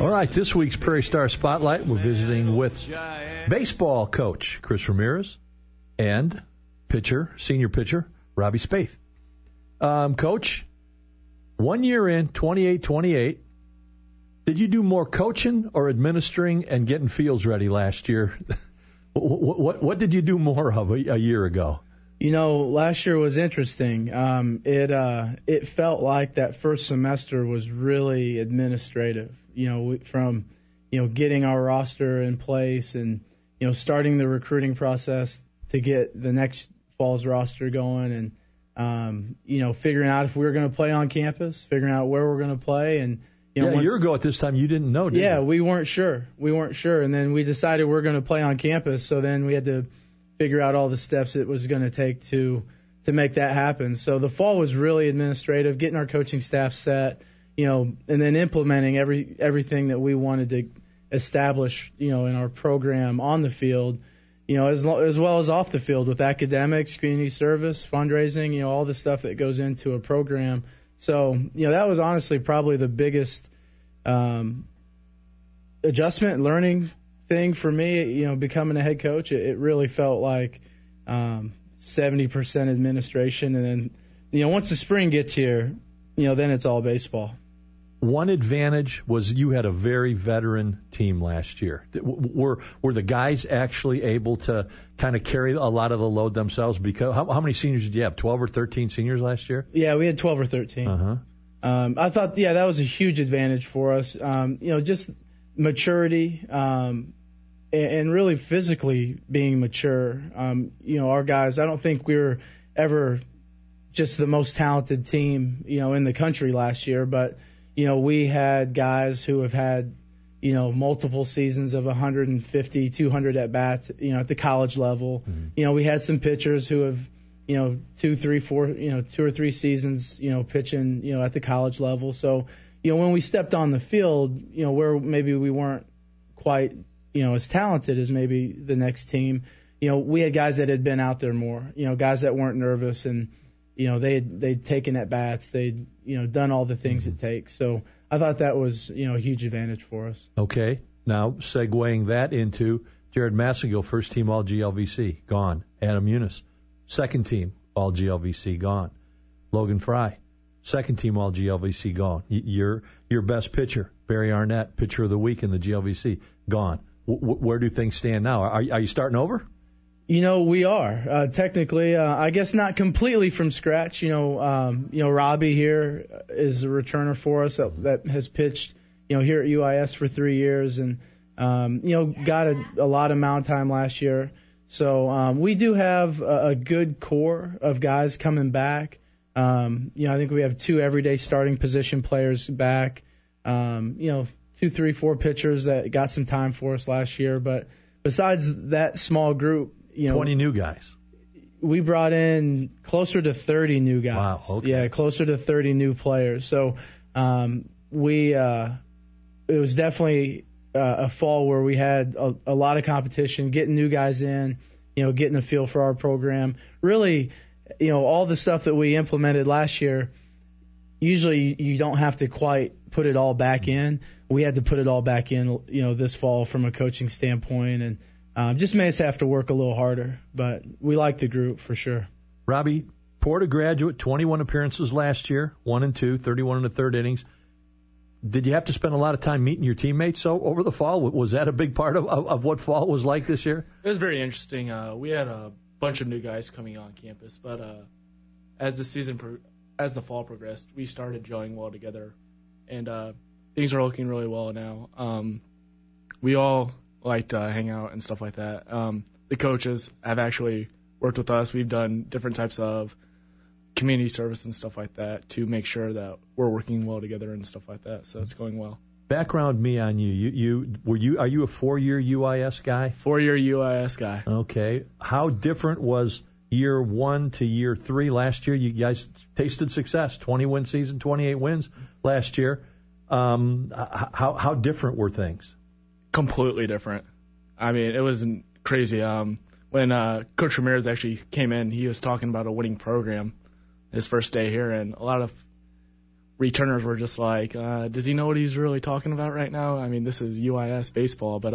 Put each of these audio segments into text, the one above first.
All right, this week's Prairie Star Spotlight, we're visiting with baseball coach Chris Ramirez and senior pitcher, Robbie Spaeth. Coach, 1 year in, 28-28, did you do more coaching or administering and getting fields ready last year? What did you do more of a year ago? Last year was interesting. It felt like that first semester was really administrative. From getting our roster in place and starting the recruiting process to get the next fall's roster going, and figuring out if we were going to play on campus, figuring out where we're going to play, and a year ago at this time you didn't know, did you? Yeah, we weren't sure, and then we decided we're going to play on campus. So then we had to figure out all the steps it was going to take to make that happen. So the fall was really administrative, getting our coaching staff set, and then implementing everything that we wanted to establish, in our program on the field, as well as off the field with academics, community service, fundraising, all the stuff that goes into a program. So, that was honestly probably the biggest adjustment, learning thing for me, becoming a head coach. It really felt like 70% administration, and then, once the spring gets here, then it's all baseball. One advantage was you had a very veteran team last year. Were the guys actually able to kind of carry a lot of the load themselves? Because how many seniors did you have? 12 or 13 seniors last year? Yeah, we had 12 or 13. Uh-huh. I thought, that was a huge advantage for us. Just maturity, and really physically being mature. Our guys, I don't think we were ever just the most talented team, in the country last year, but we had guys who have had, multiple seasons of 150, 200 at bats, at the college level. Mm-hmm. We had some pitchers who have, 2 or 3 seasons, pitching, at the college level. So, when we stepped on the field, where maybe we weren't quite, as talented as maybe the next team, we had guys that had been out there more, guys that weren't nervous, and they'd taken at bats, they'd done all the things it takes. So I thought that was a huge advantage for us. Okay, now segueing that into Jared Massagill, first team All GLVC, gone. Adam Eunice, second team All GLVC, gone. Logan Fry, second team All GLVC, gone. Your best pitcher, Barry Arnett, pitcher of the week in the GLVC, gone. Where do things stand now? Are you starting over? We are technically, I guess not completely from scratch. Robbie here is a returner for us that has pitched, here at UIS for 3 years, and got a lot of mound time last year. So we do have a good core of guys coming back. I think we have 2 everyday starting position players back. 2, 3, 4 pitchers that got some time for us last year. But besides that small group, 20 new guys. We brought in closer to 30 new guys. Wow, okay. Yeah, closer to 30 new players. So it was definitely a fall where we had a lot of competition, getting new guys in, getting a feel for our program. Really, all the stuff that we implemented last year, usually you don't have to quite put it all back in. We had to put it all back in, this fall from a coaching standpoint, and just made us have to work a little harder, but we like the group for sure. Robbie, Porter graduate, 21 appearances last year, 1 and 2, 31 in the third innings. Did you have to spend a lot of time meeting your teammates over the fall? Was that a big part of what fall was like this year? It was very interesting. We had a bunch of new guys coming on campus, but as the fall progressed, we started gelling well together, and things are looking really well now. We all like to hang out and stuff like that. The coaches have actually worked with us. We've done different types of community service and stuff like that to make sure that we're working well together and stuff like that. So it's going well. Background me on you. Are you a 4-year UIS guy? 4-year UIS guy. Okay. How different was year 1 to year 3 last year? You guys tasted success. 20-win season, 28 wins last year. How different were things? Completely different. I mean, it was crazy. When Coach Ramirez actually came in, he was talking about a winning program his first day here, and a lot of returners were just like, does he know what he's really talking about right now? I mean, this is UIS baseball, but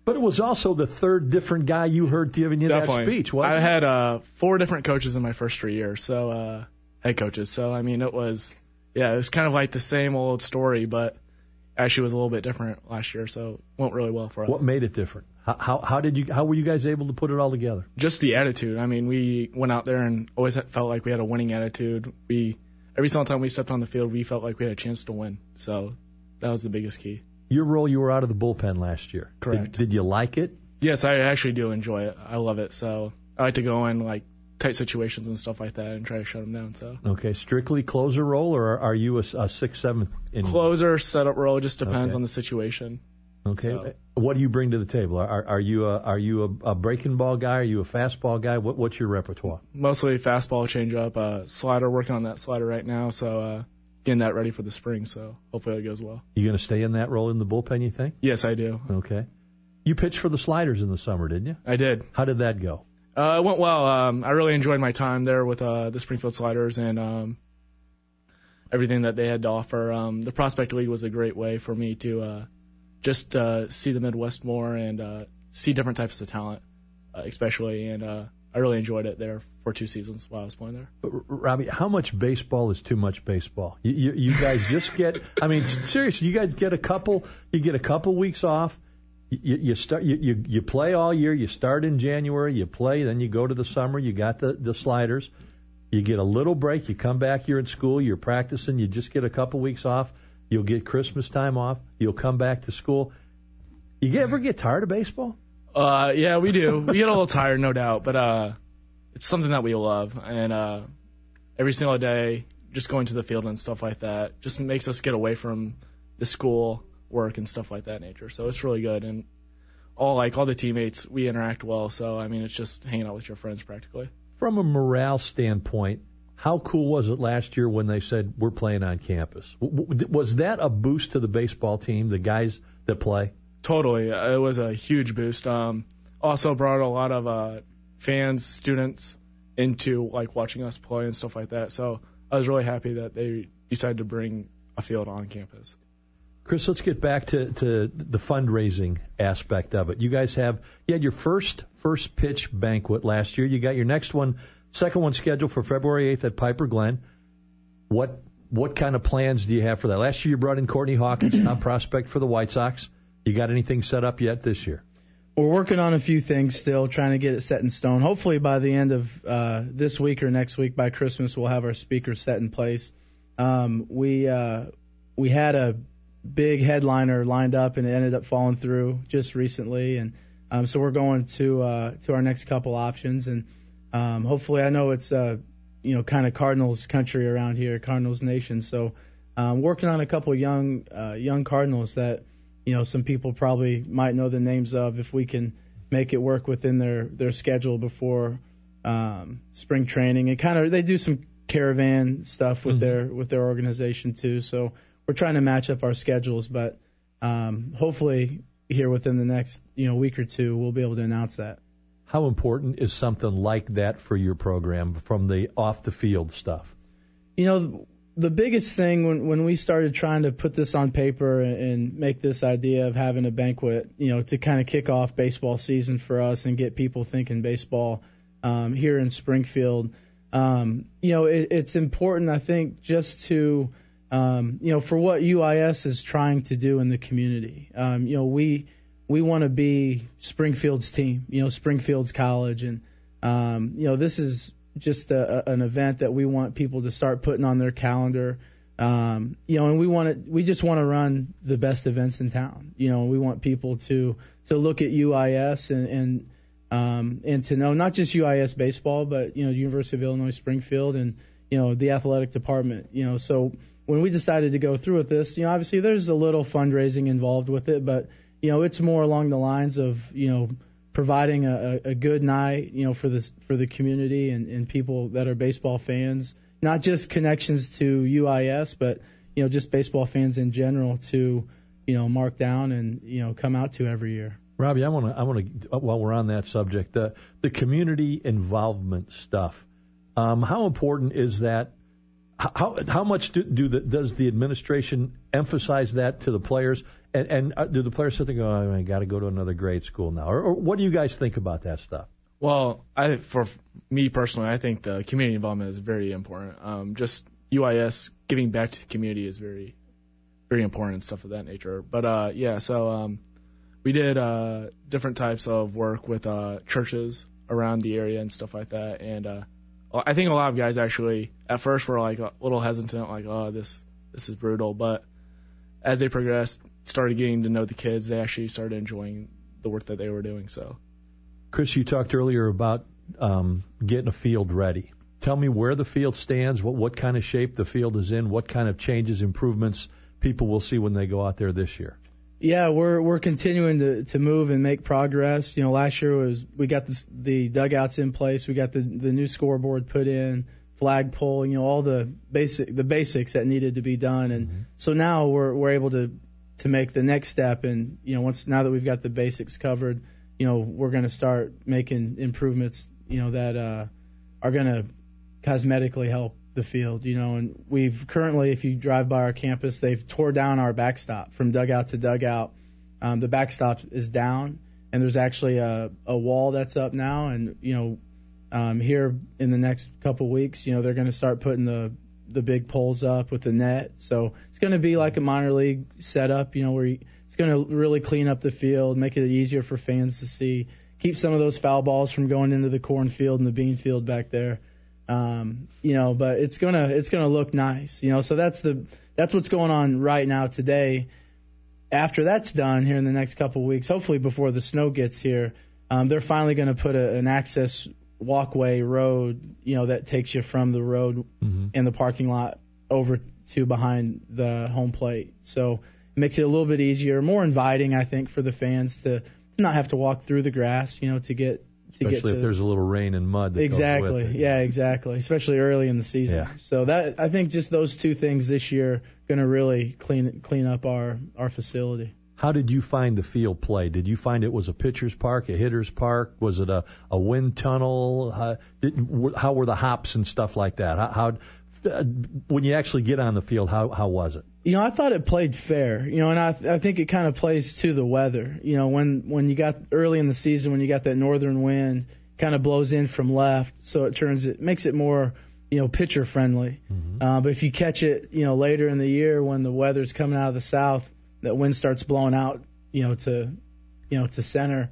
it was also the third different guy you heard giving you definitely. that speech, wasn't it? I had 4 different coaches in my first 3 years, so head coaches. So, I mean, it was kind of like the same old story, but actually was a little bit different last year, so it went really well for us. What made it different? How were you guys able to put it all together? Just the attitude. I mean, we went out there and always felt like we had a winning attitude. Every single time we stepped on the field, we felt like we had a chance to win. So that was the biggest key. Your role, you were out of the bullpen last year. Correct. Did you like it? Yes, I actually do enjoy it. I love it. So I like to go in like tight situations and stuff like that and try to shut them down. So okay, strictly closer role, or are you a 6th, 7th inning? Closer, setup role, just depends on the situation. Okay. So, what do you bring to the table? Are you a breaking ball guy? Are you a fastball guy? What's your repertoire? mostly fastball, changeup, slider. Working on that slider right now. So getting that ready for the spring. So hopefully it goes well. You going to stay in that role in the bullpen, you think? Yes, I do. Okay. You pitched for the Sliders in the summer, didn't you? I did. How did that go? It went well. I really enjoyed my time there with the Springfield Sliders and everything that they had to offer. The Prospect League was a great way for me to just see the Midwest more and see different types of talent, especially. And I really enjoyed it there for 2 seasons while I was playing there. But, Robbie, how much baseball is too much baseball? You guys just get, I mean, seriously, you guys get a couple weeks off. You start you play all year. You start in January, you play, then you go to the summer. You got the Sliders. You get a little break. You come back. You're in school. You're practicing. You just get a couple weeks off. You'll get Christmas time off. You'll come back to school. You ever get tired of baseball? Yeah, we do. We get a little tired, no doubt, but it's something that we love, and every single day, just going to the field and stuff like that, just makes us get away from the school work and stuff like that nature. So it's really good, and all the teammates, we interact well. So I mean, it's just hanging out with your friends practically. From a morale standpoint, how cool was it last year when they said we're playing on campus? Was that a boost to the baseball team, the guys that play? Totally, it was a huge boost. Also brought a lot of fans, students into like watching us play and stuff like that. So I was really happy that they decided to bring a field on campus. Chris, let's get back to the fundraising aspect of it. You had your first pitch banquet last year. You got your second one scheduled for February 8th at Piper Glen. What kind of plans do you have for that? Last year you brought in Courtney Hawkins, top prospect for the White Sox. You got anything set up yet this year? We're working on a few things still, trying to get it set in stone. Hopefully by the end of this week or next week, by Christmas, we'll have our speakers set in place. We had a big headliner lined up, and it ended up falling through just recently, and so we're going to our next couple options, and hopefully, I know it's kind of Cardinals country around here, Cardinals Nation, so working on a couple young Cardinals that some people probably might know the names of, if we can make it work within their schedule before spring training, and they do some caravan stuff with their organization too, so we're trying to match up our schedules, but hopefully here within the next week or two, we'll be able to announce that. How important is something like that for your program from the off-the-field stuff? The biggest thing when we started trying to put this on paper and make this idea of having a banquet, to kind of kick off baseball season for us and get people thinking baseball here in Springfield, it's important, I think, just to for what UIS is trying to do in the community. We want to be Springfield's team, Springfield's college, and this is just an event that we want people to start putting on their calendar. And we just want to run the best events in town. We want people to look at UIS and to know not just UIS baseball, but University of Illinois Springfield and the athletic department. So when we decided to go through with this, obviously there's a little fundraising involved with it, but it's more along the lines of providing a good night for the community and people that are baseball fans, not just connections to UIS, but just baseball fans in general to mark down and come out to every year. Robbie, I want to while we're on that subject, the community involvement stuff. How important is that? How much does the administration emphasize that to the players? And do the players sit there and go, I got to go to another grade school now? Or what do you guys think about that stuff? Well, for me personally, I think the community involvement is very important. Just UIS giving back to the community is very, very important and stuff of that nature. But so we did different types of work with churches around the area and stuff like that. And I think a lot of guys actually at first were like a little hesitant, like, oh, this is brutal. But as they progressed, started getting to know the kids, they actually started enjoying the work that they were doing. So, Chris, you talked earlier about getting a field ready. Tell me where the field stands, what kind of shape the field is in, what kind of changes, improvements people will see when they go out there this year. Yeah, we're continuing to move and make progress. Last year we got the dugouts in place, we got the new scoreboard put in, flagpole, all the basics that needed to be done, and so now we're able to make the next step. And now that we've got the basics covered, we're going to start making improvements, that are going to cosmetically help the field, and we've currently, if you drive by our campus, they've tore down our backstop from dugout to dugout. The backstop is down, and there's actually a wall that's up now, and here in the next couple weeks, they're going to start putting the big poles up with the net. So it's going to be like a minor league setup, where it's going to really clean up the field, make it easier for fans to see, keep some of those foul balls from going into the cornfield and the bean field back there. But it's gonna look nice, so that's what's going on right now today. After that's done here in the next couple of weeks, hopefully before the snow gets here, they're finally going to put an access walkway road, that takes you from the road in the parking lot over to behind the home plate. So it makes it a little bit easier, more inviting, I think, for the fans to not have to walk through the grass, to get Especially if there's a little rain and mud that exactly. goes with it. Yeah, exactly. Especially early in the season. Yeah. So that, I think, just those two things this year going to really clean up our facility. How did you find the field play? Did you find it was a pitcher's park, a hitter's park? Was it a wind tunnel? How were the hops and stuff like that? How when you actually get on the field, how was it? I thought it played fair, and I think it kind of plays to the weather. When you got early in the season, when you got that northern wind, kind of blows in from left, so it makes it more, pitcher friendly. But if you catch it, later in the year when the weather's coming out of the south, that wind starts blowing out, to center.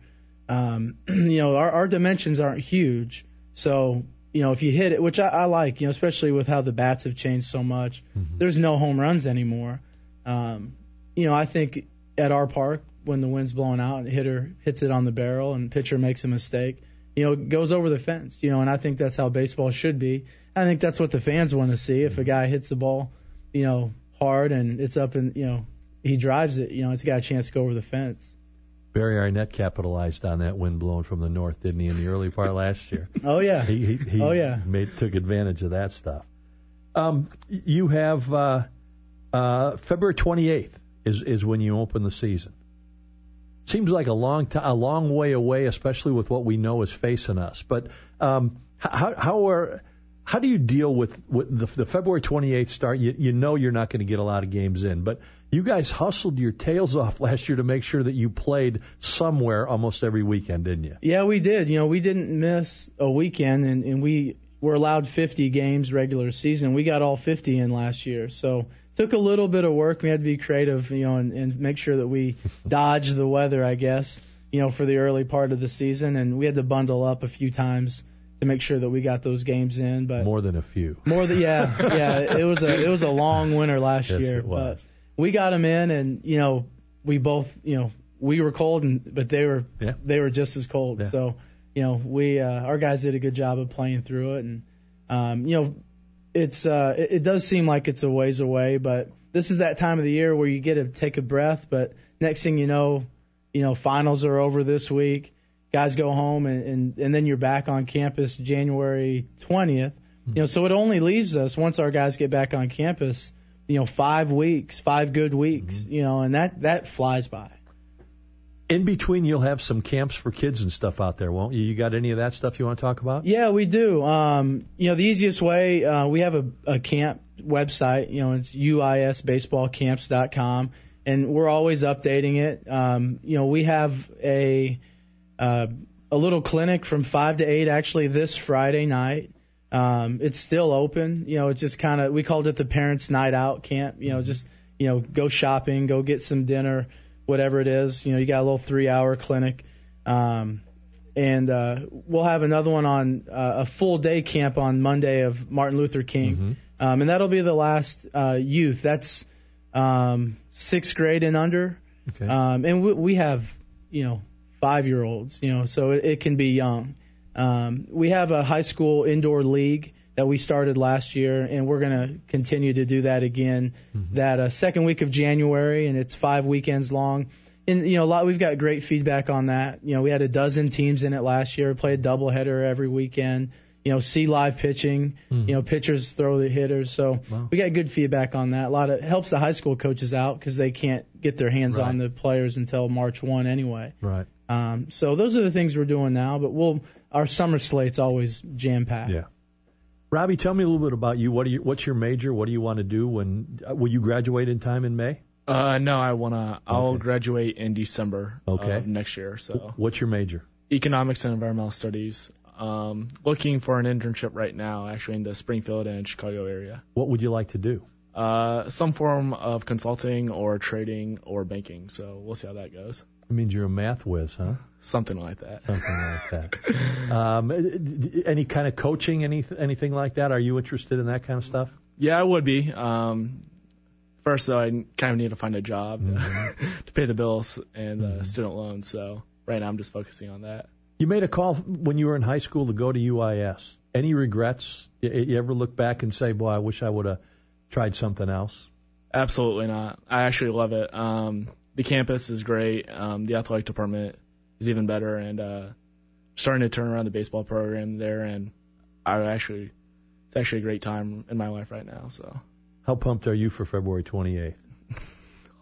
Our dimensions aren't huge, so. If you hit it, which I like, especially with how the bats have changed so much, there's no home runs anymore. I think at our park, when the wind's blowing out and the hitter hits it on the barrel and pitcher makes a mistake, it goes over the fence, and I think that's how baseball should be. I think that's what the fans want to see. If a guy hits the ball, hard and it's up and, he drives it, it's got a chance to go over the fence. Barry Arnett capitalized on that wind blowing from the north, didn't he, in the early part last year? Oh, yeah. He took advantage of that stuff. You have February 28th is when you open the season. Seems like a long way away, especially with what we know is facing us. But how do you deal with the February 28th start? You know you're not going to get a lot of games in, but you guys hustled your tails off last year to make sure that you played somewhere almost every weekend, didn't you? Yeah, we did. We didn't miss a weekend, and we were allowed 50 games regular season. We got all 50 in last year, so it took a little bit of work. We had to be creative, and make sure that we dodged the weather, I guess, for the early part of the season, and we had to bundle up a few times to make sure that we got those games in. But more than a few. Yeah. It was a long winter last year. Yes, it was. But we got them in, and we both we were cold, but they were just as cold. Yeah. So we our guys did a good job of playing through it, and it does seem like it's a ways away, but this is that time of the year where you get to take a breath. But next thing you know, finals are over this week. Guys go home, and then you're back on campus January 20th. So it only leaves us, once our guys get back on campus, 5 weeks, 5 good weeks, and that flies by. In between, you'll have some camps for kids and stuff out there, won't you? You got any of that stuff you want to talk about? Yeah, we do. The easiest way, we have a camp website. It's uisbaseballcamps.com, and we're always updating it. We have a little clinic from 5 to 8 actually this Friday night. It's still open. It's just we called it the Parents' Night Out Camp. Go shopping, go get some dinner, whatever it is. You got a little 3-hour clinic. And we'll have another one on a full day camp on Monday of Martin Luther King. And that'll be the last youth. That's 6th grade and under. Okay. And we have, 5-year-olds, so it can be young. We have a high school indoor league that we started last year, and we're going to continue to do that again that second week of January, and it's 5 weekends long. And, we've got great feedback on that. We had a dozen teams in it last year. We played a doubleheader every weekend. See live pitching. Pitchers throw the hitters. So we got good feedback on that. It helps the high school coaches out because they can't get their hands on the players until March 1 anyway. Right. So those are the things we're doing now, but our summer slate's always jam-packed. Yeah. Robbie, tell me a little bit about you. What's your major? What do you want to do? Will you graduate in time in May? No, I'll graduate in December of next year. So. What's your major? Economics and Environmental Studies. Looking for an internship right now, actually in the Springfield and Chicago area. What would you like to do? Some form of consulting or trading or banking. So we'll see how that goes. It means you're a math whiz, huh? Something like that. Any kind of coaching, anything like that? Are you interested in that kind of stuff? Yeah, I would be. First, though, I kind of need to find a job to pay the bills and student loans. So right now I'm just focusing on that. You made a call when you were in high school to go to UIS. Any regrets? You ever look back and say, boy, I wish I would have tried something else? Absolutely not. I actually love it. The campus is great. The athletic department is even better, and starting to turn around the baseball program there. And it's actually a great time in my life right now. So, how pumped are you for February 28th?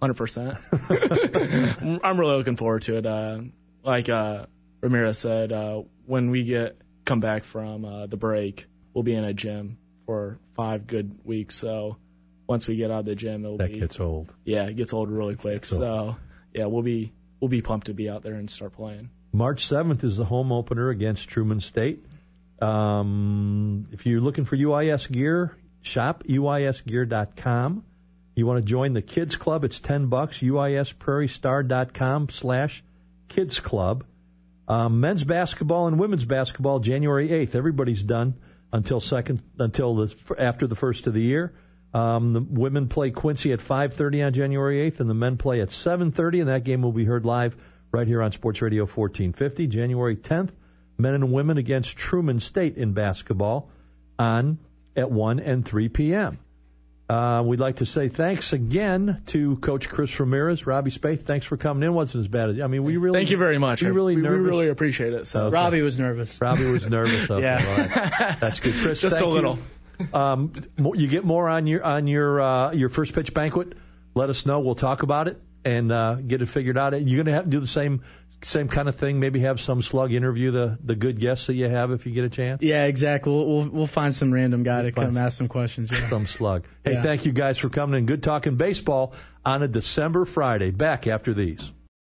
100%. I'm really looking forward to it. Like Ramirez said, when we come back from the break, we'll be in a gym for 5 good weeks. So. Once we get out of the gym, that gets old. Yeah, it gets old really quick. So, yeah, we'll be pumped to be out there and start playing. March 7th is the home opener against Truman State. If you're looking for UIS gear, shop uisgear.com. You want to join the Kids Club, it's $10, uisprairiestar.com/Kids Club. Men's basketball and women's basketball, January 8th. Everybody's done after the first of the year. The women play Quincy at 5:30 on January 8th, and the men play at 7:30, and that game will be heard live right here on Sports Radio 1450. January 10th, men and women against Truman State in basketball at 1 and 3 p.m. We'd like to say thanks again to Coach Chris Ramirez. Robbie Spaeth, thanks for coming in. Wasn't as bad as Thank you very much. We really appreciate it. So. Okay. Robbie was nervous. Okay. Yeah. All right. That's good. Chris, just a little. You get more on your first pitch banquet. Let us know. We'll talk about it and get it figured out. You're going to have to do the same kind of thing. Maybe have some slug interview the good guests that you have if you get a chance. Yeah, exactly. We'll find some random guy to come ask some questions. Yeah. Some slug. Hey, Thank you guys for coming in. Good talking baseball on a December Friday. Back after these.